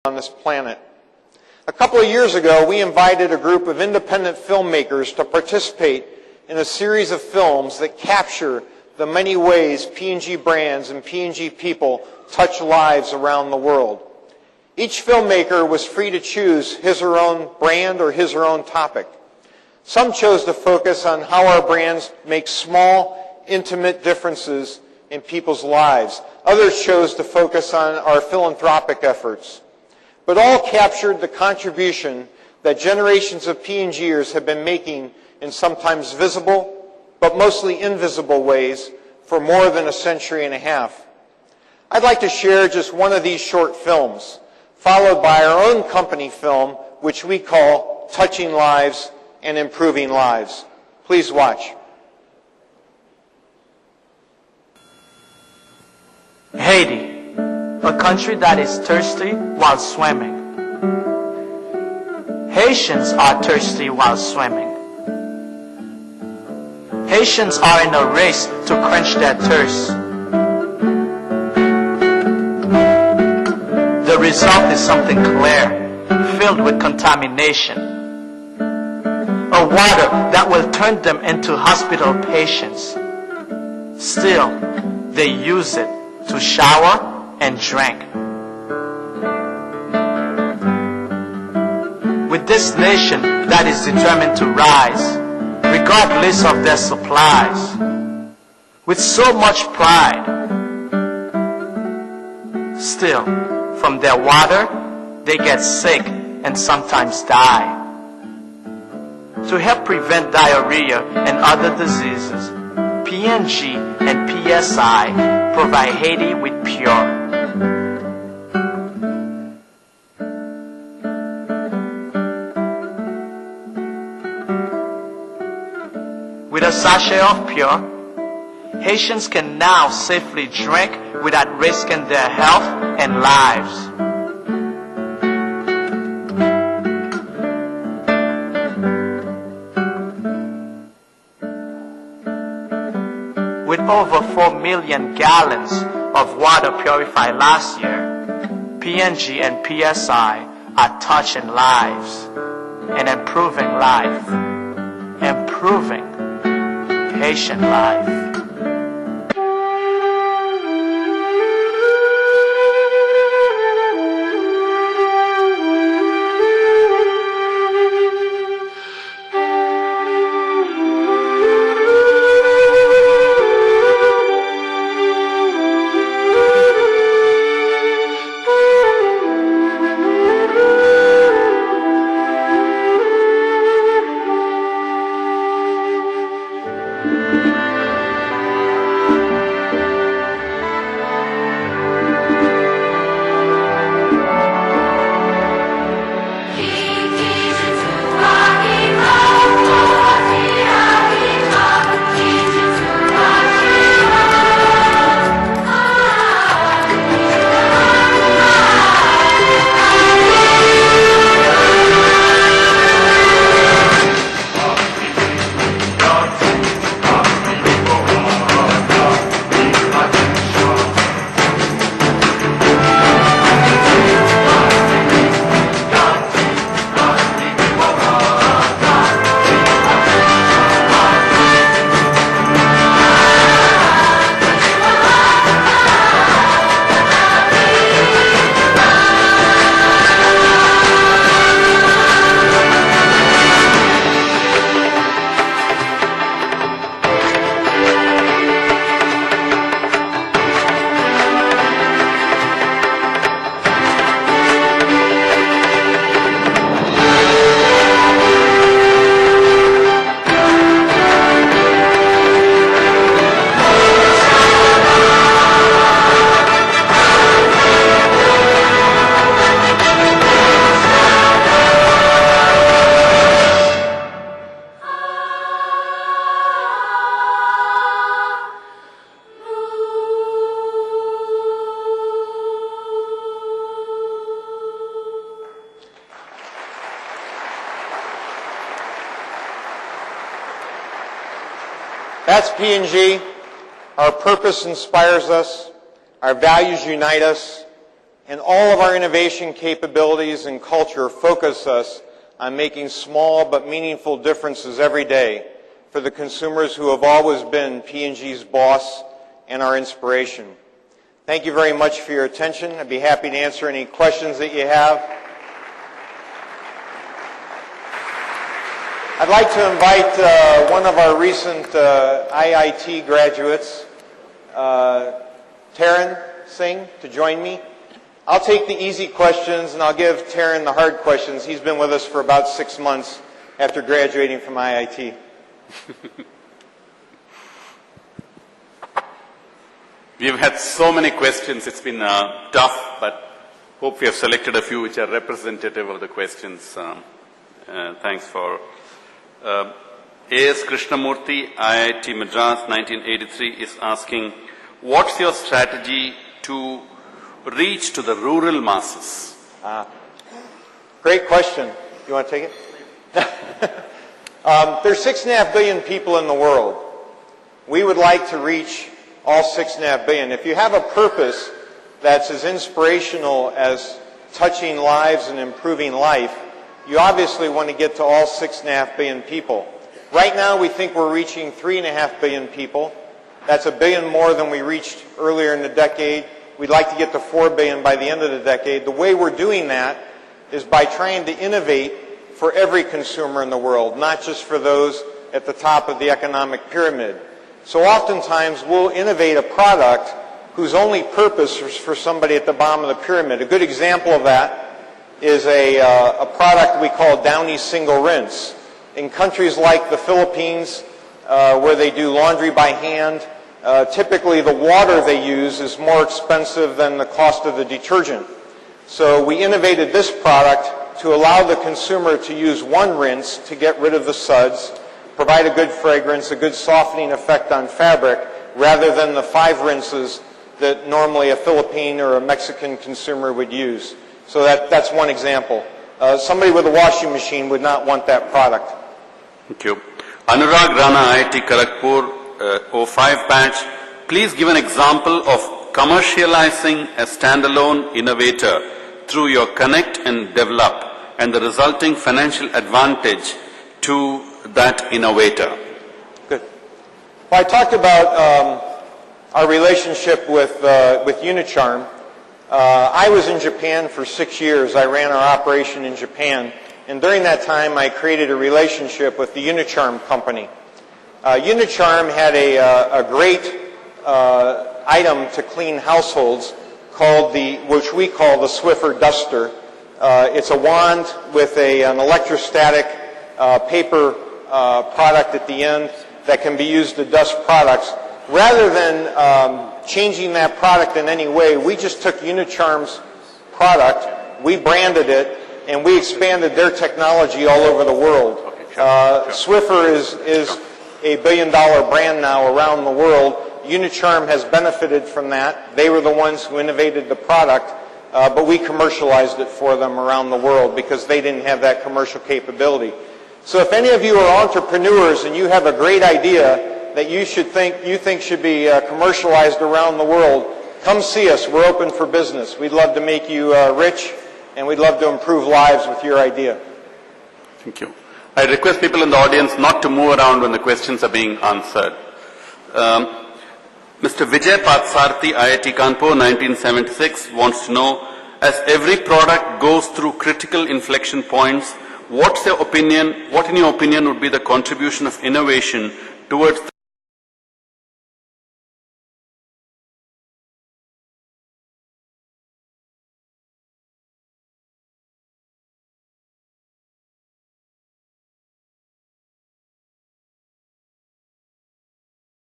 on this planet. A couple of years ago, we invited a group of independent filmmakers to participate in a series of films that capture the many ways P&G brands and P&G people touch lives around the world. Each filmmaker was free to choose his or her own brand or his or her own topic. Some chose to focus on how our brands make small, intimate differences in people's lives. Others chose to focus on our philanthropic efforts. But all captured the contribution that generations of P&Gers have been making in sometimes visible, but mostly invisible ways for more than a century and a half. I'd like to share just one of these short films, followed by our own company film, which we call Touching Lives and Improving Lives. Please watch. Haiti, a country that is thirsty while swimming. Haitians are thirsty while swimming. Haitians are in a race to quench their thirst. The result is something clear, filled with contamination. A water that will turn them into hospital patients. Still, they use it to shower and drink. With this nation that is determined to rise, regardless of their supplies, with so much pride, still, from their water, they get sick and sometimes die. To help prevent diarrhea and other diseases, P&G and PSI provide Haiti with Pure. With a sachet of Pure, Haitians can now safely drink without risking their health and lives. With over 4 million gallons of water purified last year, P&G and PSI are touching lives and improving life, improving Haitian life. That's P&G. Our purpose inspires us. Our values unite us. And all of our innovation capabilities and culture focus us on making small but meaningful differences every day for the consumers who have always been P&G's boss and our inspiration. Thank you very much for your attention. I'd be happy to answer any questions that you have. I'd like to invite one of our recent IIT graduates, Taran Singh, to join me. I'll take the easy questions and I'll give Taran the hard questions. He's been with us for about 6 months after graduating from IIT. We've had so many questions. It's been tough, but hope we have selected a few which are representative of the questions. Thanks for A.S. Krishnamurthy, IIT Madras, 1983, is asking, what's your strategy to reach to the rural masses? Great question. You want to take it? There's 6.5 billion people in the world. We would like to reach all 6.5 billion. If you have a purpose that's as inspirational as touching lives and improving life, you obviously want to get to all 6.5 billion people. Right now, we think we're reaching 3.5 billion people. That's 1 billion more than we reached earlier in the decade. We'd like to get to 4 billion by the end of the decade. The way we're doing that is by trying to innovate for every consumer in the world, not just for those at the top of the economic pyramid. So oftentimes, we'll innovate a product whose only purpose is for somebody at the bottom of the pyramid. A good example of that is a product we call Downy Single Rinse. In countries like the Philippines, where they do laundry by hand, typically the water they use is more expensive than the cost of the detergent. So we innovated this product to allow the consumer to use one rinse to get rid of the suds, provide a good fragrance, a good softening effect on fabric, rather than the 5 rinses that normally a Philippine or a Mexican consumer would use. So that's one example. Somebody with a washing machine would not want that product. Thank you. Anurag Rana, IIT Kharagpur, 05 batch. Please give an example of commercializing a standalone innovator through your connect and develop and the resulting financial advantage to that innovator. Good. Well, I talked about our relationship with Unicharm. I was in Japan for 6 years. I ran our operation in Japan. And during that time, I created a relationship with the Unicharm company. Unicharm had a great item to clean households called which we call the Swiffer Duster. It's a wand with an electrostatic paper product at the end that can be used to dust products. Rather than changing that product in any way, we just took Unicharm's product, we branded it, and we expanded their technology all over the world. Swiffer is a billion-dollar brand now around the world. Unicharm has benefited from that. They were the ones who innovated the product, but we commercialized it for them around the world because they didn't have that commercial capability. So if any of you are entrepreneurs and you have a great idea that you think should be commercialized around the world, come see us. We're open for business. We'd love to make you rich, and we'd love to improve lives with your idea. Thank you. I request people in the audience not to move around when the questions are being answered. Mr. Vijay Patsarthi, IIT Kanpur, 1976, wants to know, as every product goes through critical inflection points, what in your opinion would be the contribution of innovation towards